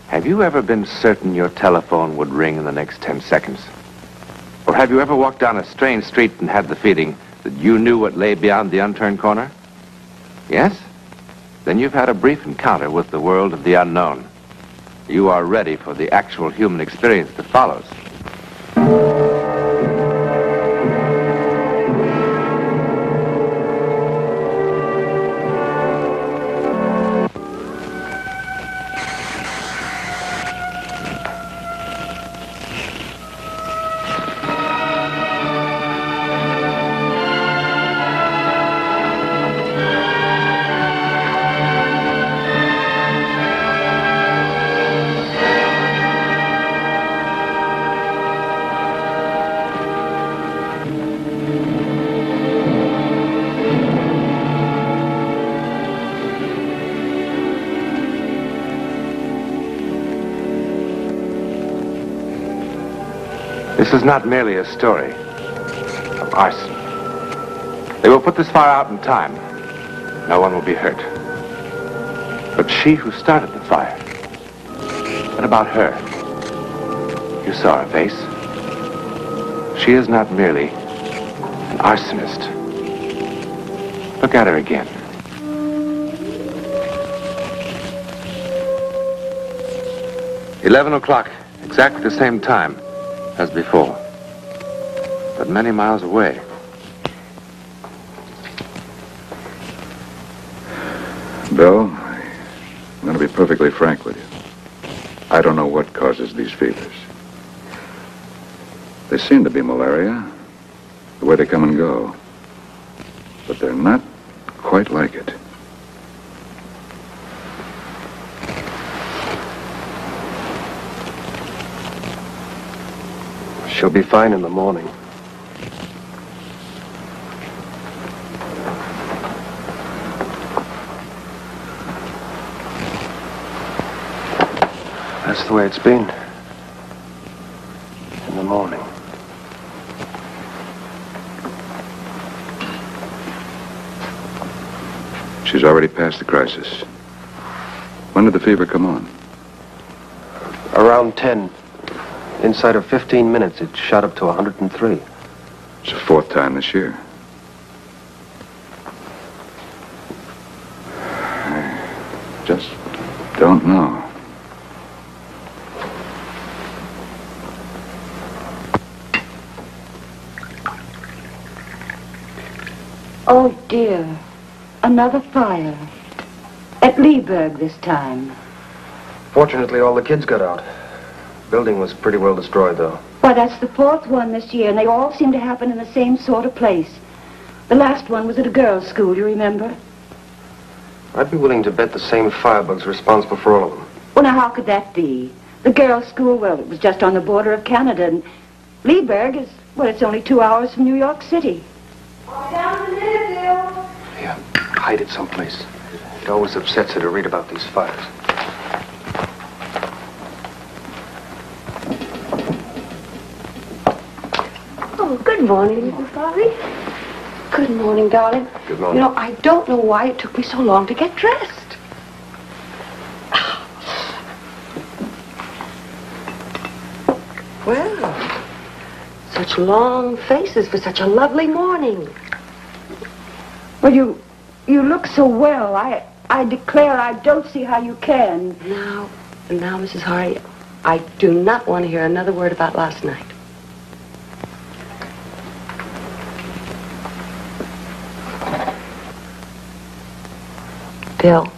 Have you ever been certain your telephone would ring in the next 10 seconds? Or have you ever walked down a strange street and had the feeling that you knew what lay beyond the unturned corner? Yes? Then you've had a brief encounter with the world of the unknown. You are ready for the actual human experience that follows. This is not merely a story of arson. They will put this fire out in time. No one will be hurt. But she who started the fire, what about her? You saw her face. She is not merely an arsonist. Look at her again. $11 exactly the same time as before, but many miles away. Bill, I'm going to be perfectly frank with you. I don't know what causes these fevers. They seem to be malaria, the way they come and go, but they're not quite like it. She'll be fine in the morning. That's the way it's been. In the morning. She's already past the crisis. When did the fever come on? Around 10. Inside of 15 minutes, it shot up to 103. It's the fourth time this year. I just don't know. Oh, dear. Another fire. At Leeburg this time. Fortunately, all the kids got out. Building was pretty well destroyed, though. Why, that's the fourth one this year, and they all seem to happen in the same sort of place. The last one was at a girls' school, you remember? I'd be willing to bet the same firebug's responsible for all of them. Well, now, how could that be? The girls' school, well, it was just on the border of Canada, and Leeburg is, well, it's only 2 hours from New York City. Down to Liverpool. Yeah, hide it someplace. It always upsets her to read about these fires. Oh, good morning, Mrs. Bobby. Good morning, darling. Good morning. You know, I don't know why it took me so long to get dressed. Well, such long faces for such a lovely morning. Well, you look so well. I declare I don't see how you can. Now, Mrs. Hardy, I do not want to hear another word about last night. Bill.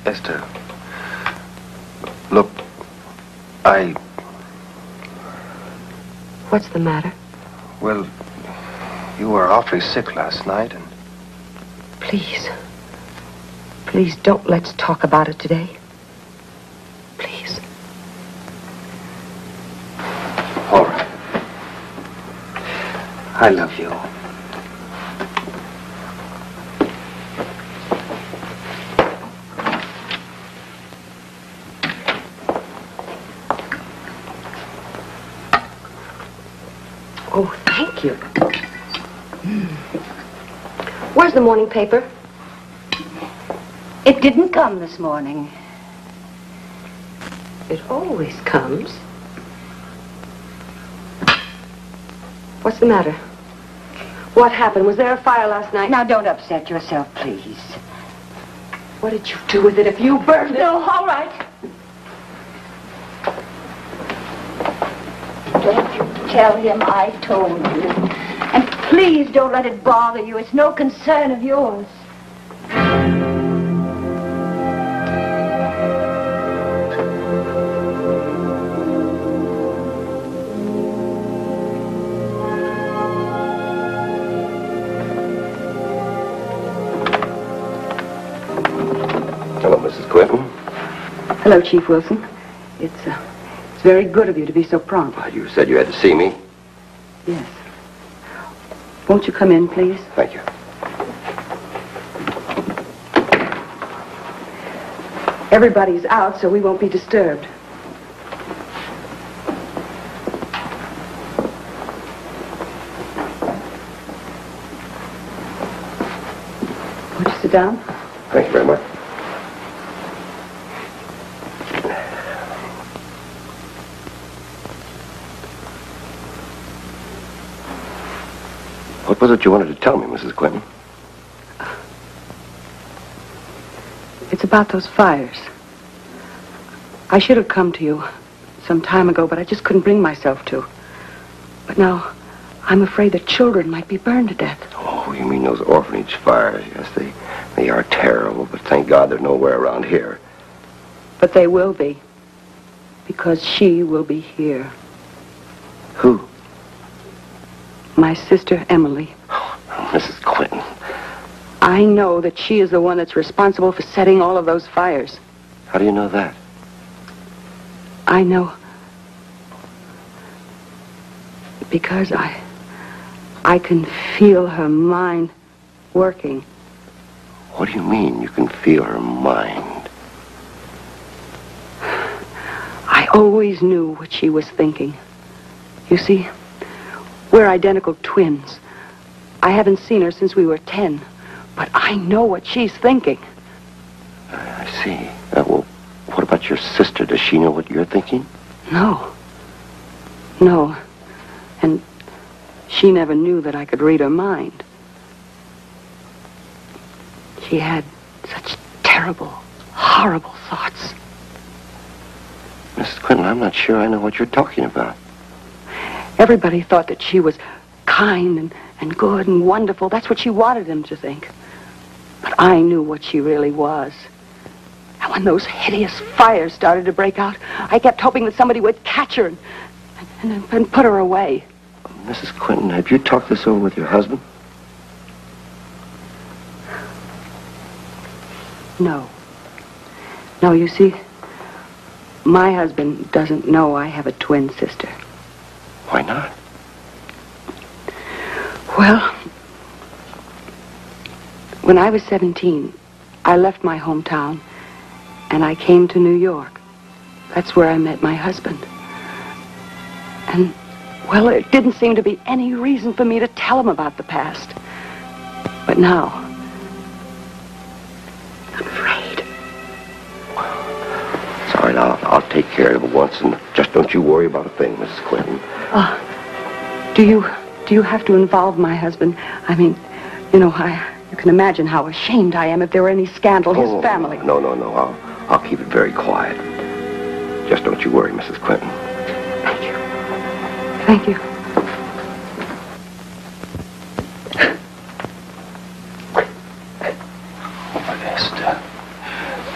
Esther, look, I... What's the matter? Well, you were awfully sick last night, and... Please. Please don't let's talk about it today. Please. All right. I love you. Oh, thank you. Where's the morning paper? It didn't come this morning. It always comes. What's the matter? What happened? Was there a fire last night? Now, don't upset yourself, please. What did you do with it if you burned it? No, all right. Don't you tell him I told you. And please don't let it bother you. It's no concern of yours. Hello, Mrs. Quinton. Hello, Chief Wilson. It's very good of you to be so prompt. You said you had to see me. Yes. Won't you come in, please? Thank you. Everybody's out, so we won't be disturbed. Won't you sit down? Thank you very much. What was it you wanted to tell me, Mrs. Quinton? It's about those fires. I should have come to you some time ago, but I just couldn't bring myself to. But now, I'm afraid that children might be burned to death. Oh, you mean those orphanage fires? Yes, they are terrible, but thank God they're nowhere around here. But they will be. Because she will be here. Who? My sister, Emily. Oh, Mrs. Quinton. I know that she is the one that's responsible for setting all of those fires. How do you know that? I know. Because I can feel her mind working. What do you mean you can feel her mind? I always knew what she was thinking. You see, we're identical twins. I haven't seen her since we were 10, but I know what she's thinking. I see. Well, what about your sister? Does she know what you're thinking? No. No. And she never knew that I could read her mind. She had such terrible, horrible thoughts. Mrs. Quinton, I'm not sure I know what you're talking about. Everybody thought that she was kind and good and wonderful. That's what she wanted them to think. But I knew what she really was. And when those hideous fires started to break out, I kept hoping that somebody would catch her and put her away. Mrs. Quinton, have you talked this over with your husband? No. No, you see, my husband doesn't know I have a twin sister. Why not? Well, when I was 17, I left my hometown and I came to New York. That's where I met my husband. And, well, there didn't seem to be any reason for me to tell him about the past. But now, I'm afraid. It's all right, I'll take care of it once, and just don't you worry about a thing, Mrs. Quinton. Do you have to involve my husband? I mean, you know, you can imagine how ashamed I am if there were any scandal. His family. No. I'll keep it very quiet. Just don't you worry, Mrs. Quinton. Thank you. Thank you.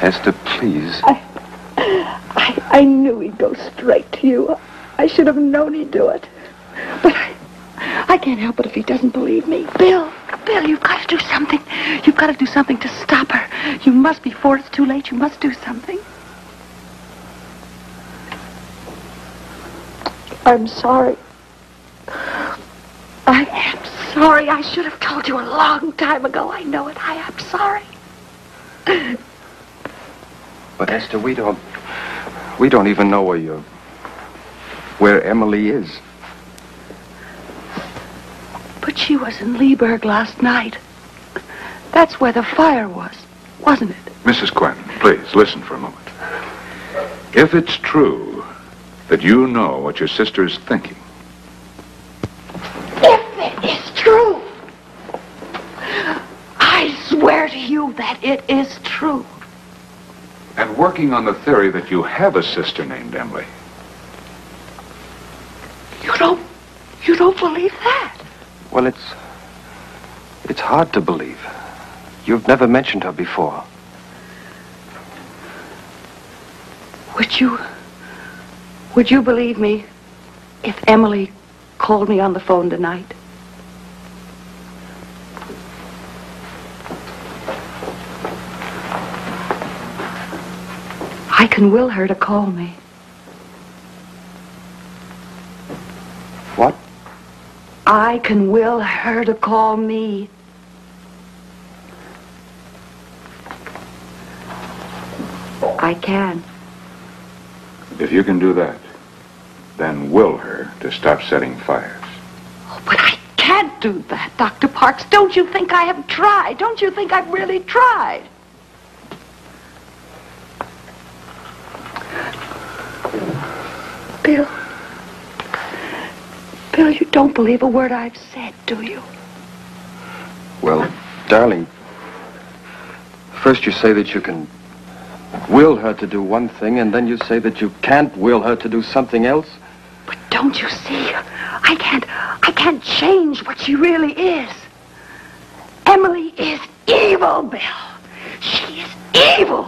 Esther, please. I knew he'd go straight to you. I should have known he'd do it. But I can't help it if he doesn't believe me. Bill, you've got to do something. You've got to do something to stop her. You must, before it's too late, you must do something. I'm sorry. I am sorry. I should have told you a long time ago. I know it. I am sorry. But Esther, we don't even know where Emily is. But she was in Leeburg last night. That's where the fire was, wasn't it? Mrs. Quinton, please, listen for a moment. If it's true that you know what your sister's thinking. If it is true, I swear to you that it is true. And working on the theory that you have a sister named Emily. You don't believe that? Well, it's hard to believe. You've never mentioned her before. Would you believe me if Emily called me on the phone tonight? I can will her to call me. What? I can will her to call me. I can. If you can do that, then will her to stop setting fires. Oh, but I can't do that, Dr. Parks. Don't you think I have tried? Don't you think I've really tried? Bill, you don't believe a word I've said, do you? Well, darling, first you say that you can will her to do one thing, and then you say that you can't will her to do something else. But don't you see? I can't change what she really is. Emily is evil, Bill. She is evil.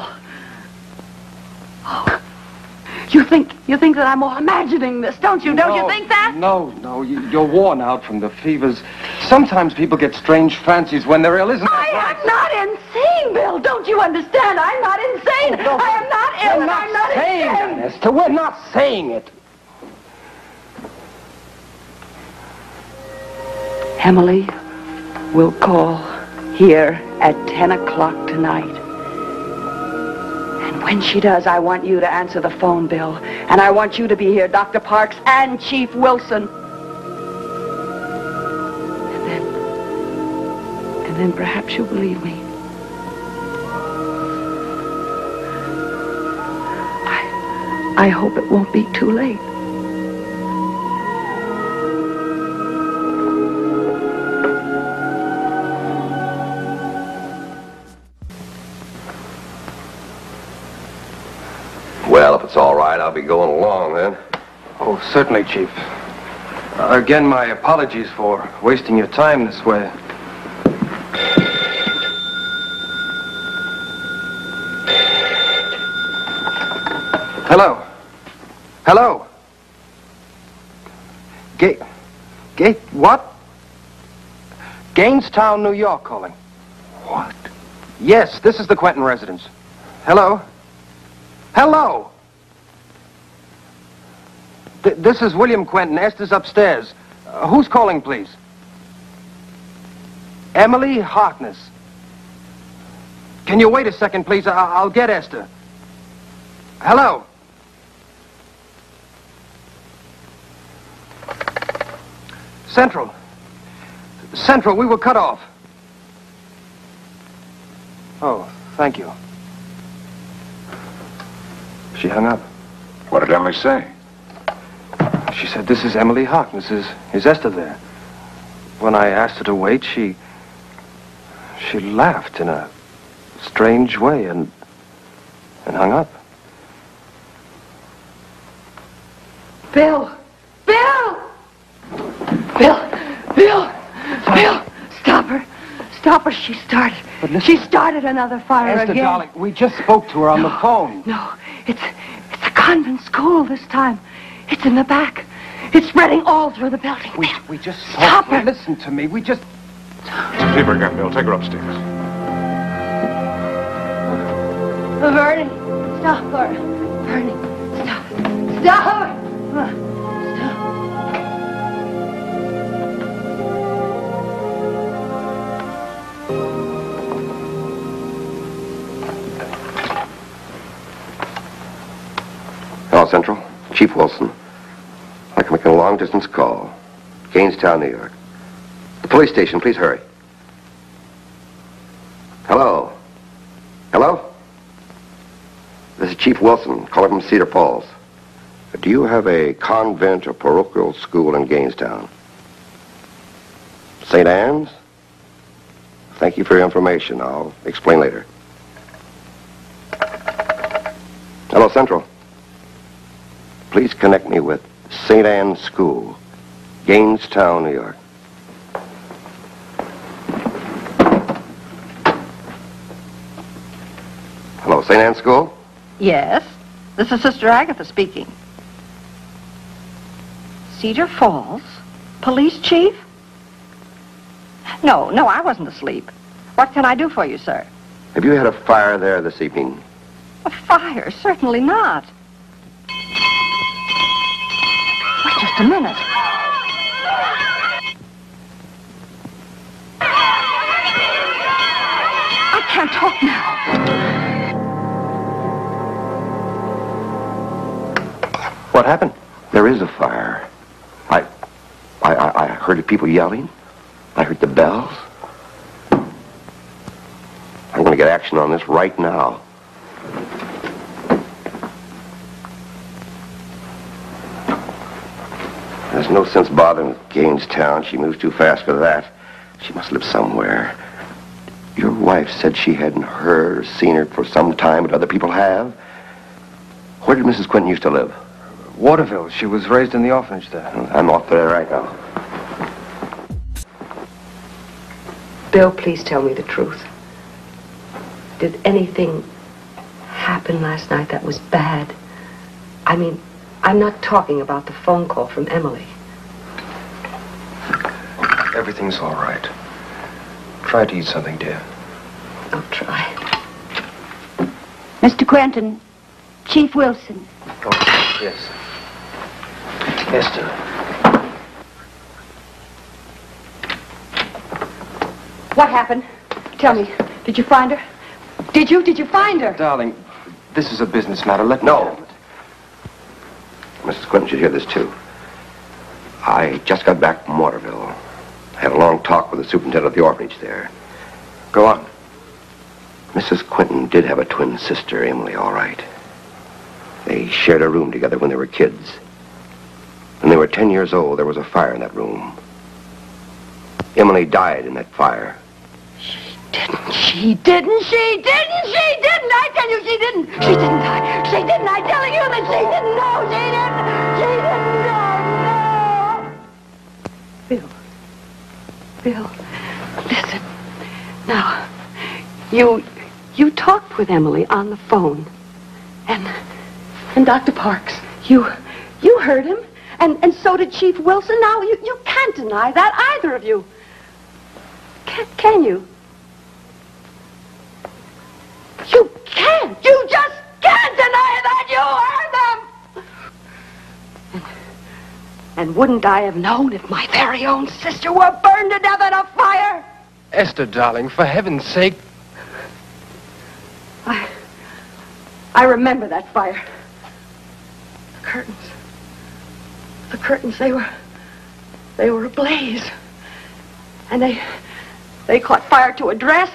Oh, you think that I'm all imagining this, don't you? Don't you think that? No, you're worn out from the fevers. Sometimes people get strange fancies when they're ill, isn't it? I am not insane, Bill. Don't you understand? I'm not insane. I am not ill, and I'm not insane. Esther, we're not saying it. Emily will call here at 10 o'clock tonight. And when she does, I want you to answer the phone, Bill. And I want you to be here, Dr. Parks and Chief Wilson. And then perhaps you'll believe me. I hope it won't be too late. Well, if it's all right, I'll be going along then. Oh, certainly, Chief. Again, my apologies for wasting your time this way. Hello? Hello? What? Gainstown, New York calling. What? Yes, this is the Quentin residence. Hello? Hello? This is William Quentin. Esther's upstairs. Who's calling, please? Emily Harkness. Can you wait a second, please? I'll get Esther. Hello? Central, we were cut off. Oh, thank you. She hung up. What did Emily say? She said, this is Emily Harkness. Is Esther there? When I asked her to wait, she laughed in a strange way and hung up. Bill! Stop her. She started another fire Esther, again. darling, we just spoke to her on the phone. No, it's a convent school this time. It's in the back. It's spreading all through the building. We just Stop talked. her. Listen to me. We just... Leave her again, Bill. Take her upstairs. Vernie, stop her. Vernie, stop. Stop her. Stop. Hello, Central. Chief Wilson. I'd like to make a long-distance call. Gainstown, New York. The police station, please hurry. Hello? Hello? This is Chief Chief Wilson, calling from Cedar Falls. Do you have a convent or parochial school in Gainestown? St. Anne's? Thank you for your information. I'll explain later. Hello, Central. Please connect me with St. Anne's School, Gainestown, New York. Hello, St. Anne's School? Yes, this is Sister Agatha speaking. Cedar Falls? Police chief? No, I wasn't asleep. What can I do for you, sir? Have you had a fire there this evening? A fire? Certainly not. Wait just a minute. I can't talk now. What happened? There is a fire. I heard the people yelling. I heard the bells. I'm going to get action on this right now. There's no sense bothering with Gainestown. She moves too fast for that. She must live somewhere. Your wife said she hadn't heard or seen her for some time, but other people have. Where did Mrs. Quinton used to live? Waterville. She was raised in the orphanage there. I'm off there right now. Bill, please tell me the truth. Did anything happen last night that was bad? I mean, I'm not talking about the phone call from Emily. Everything's all right. Try to eat something, dear. I'll try. Mr. Quentin, Chief Wilson. Oh, yes. Esther. What happened? Tell me. Did you find her? Did you find her? Darling, this is a business matter. Let me No. handle it. Mrs. Quinton should hear this, too. I just got back from Waterville. I had a long talk with the superintendent of the orphanage there. Go on. Mrs. Quinton did have a twin sister, Emily, all right. They shared a room together when they were kids. When they were 10 years old, there was a fire in that room. Emily died in that fire. She didn't. I tell you, she didn't. She didn't die. She didn't. I'm telling you that she didn't. No, she didn't. No. Bill, listen. Now, you talked with Emily on the phone. And Dr. Parks, you heard him. And so did Chief Wilson. Now, you can't deny that, either of you. Can you? You can't. You just can't deny that you heard them. And wouldn't I have known if my very own sister were burned to death in a fire? Esther, darling, for heaven's sake. I remember that fire. The curtains, they were ablaze. And they caught fire to a dress.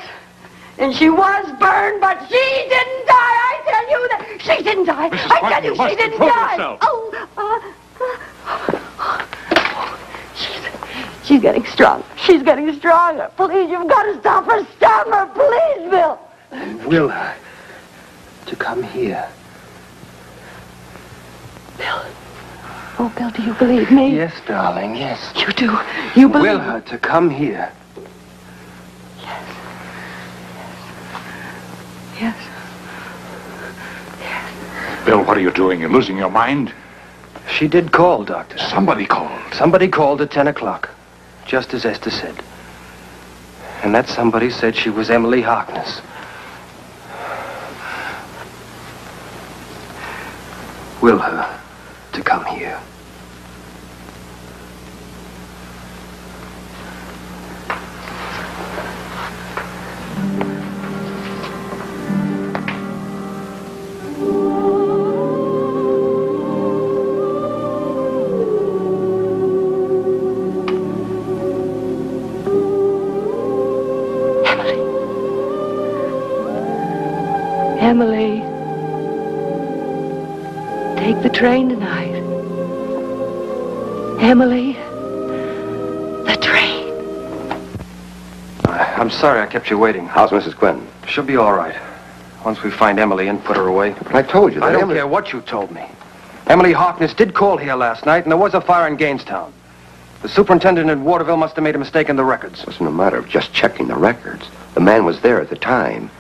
And she was burned, but she didn't die. I tell you that she didn't die. Mrs. I tell you, Quinton, she didn't control die. yourself. She's getting stronger. She's getting stronger. Please, you've got to stop her. Stop her, please, Bill. Will her to come here. Bill. Oh, Bill, do you believe me? Yes, darling, yes. You do. You believe Will her to come here. Yes. Bill, what are you doing? You're losing your mind? She did call, Doctor. Somebody called. Somebody called at 10 o'clock, just as Esther said. And that somebody said she was Emily Harkness. Will her to come here. Emily. take the train tonight. Emily, the train. I'm sorry I kept you waiting. How's Mrs. Quinton? She'll be all right. Once we find Emily and put her away. But I told you that I don't Emily... care what you told me. Emily Harkness did call here last night, and there was a fire in Gainestown. The superintendent in Waterville must have made a mistake in the records. It wasn't a matter of just checking the records. The man was there at the time.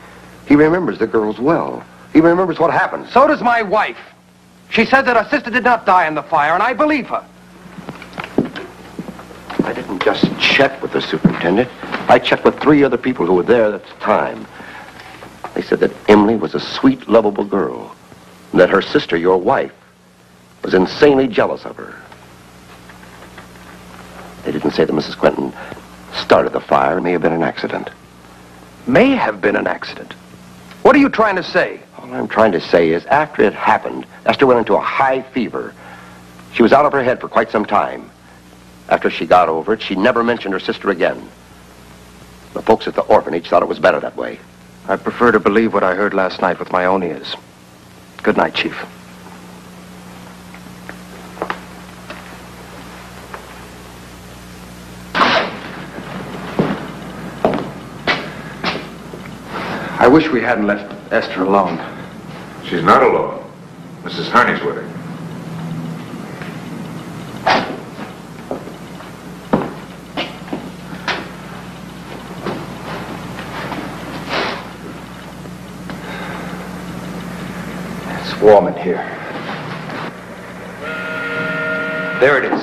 He remembers the girls well. He remembers what happened. So does my wife. She said that her sister did not die in the fire, and I believe her. I didn't just check with the superintendent. I checked with 3 other people who were there at the time. They said that Emily was a sweet, lovable girl, and that her sister, your wife, was insanely jealous of her. They didn't say that Mrs. Quinton started the fire. It may have been an accident. May have been an accident. What are you trying to say? All I'm trying to say is, after it happened, Esther went into a high fever. She was out of her head for quite some time. After she got over it, she never mentioned her sister again. The folks at the orphanage thought it was better that way. I prefer to believe what I heard last night with my own ears. Good night, Chief. I wish we hadn't left Esther alone. She's not alone. Mrs. Harney's with her. It's warm in here. There it is.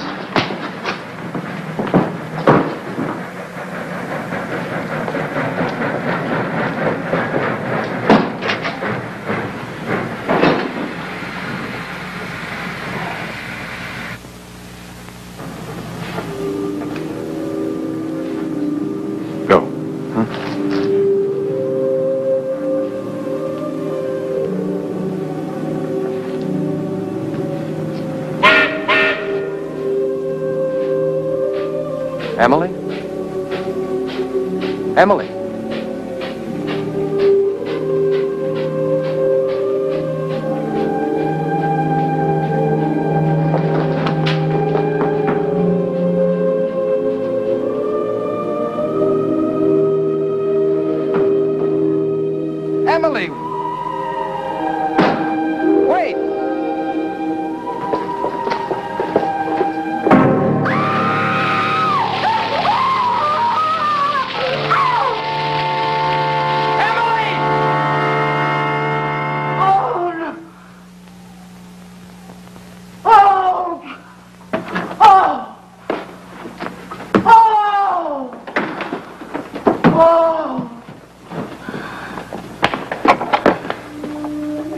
Emily? Emily? Emily! Wait!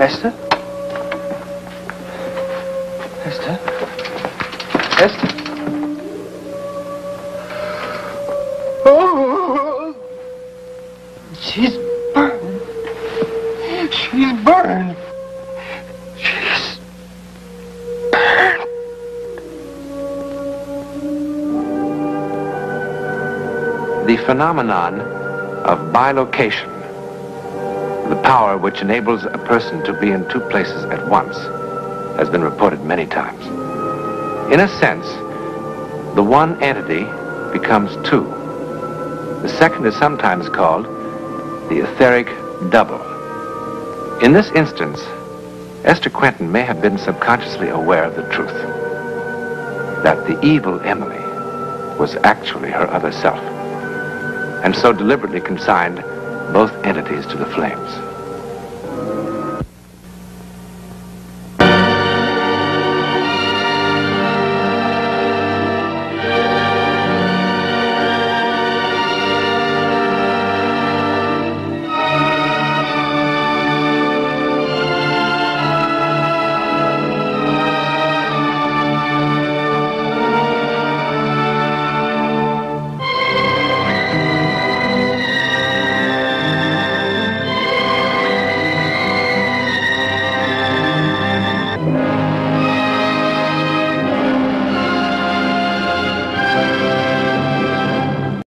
Esther? Esther? Esther? Oh! She's burned. She's burned. She's burned. The phenomenon of bilocation, the power which enables a person to be in 2 places at once, has been reported many times. In a sense, the one entity becomes 2. The second is sometimes called the etheric double. In this instance, Esther Quinton may have been subconsciously aware of the truth, that the evil Emily was actually her other self, and so deliberately consigned both entities to the flames.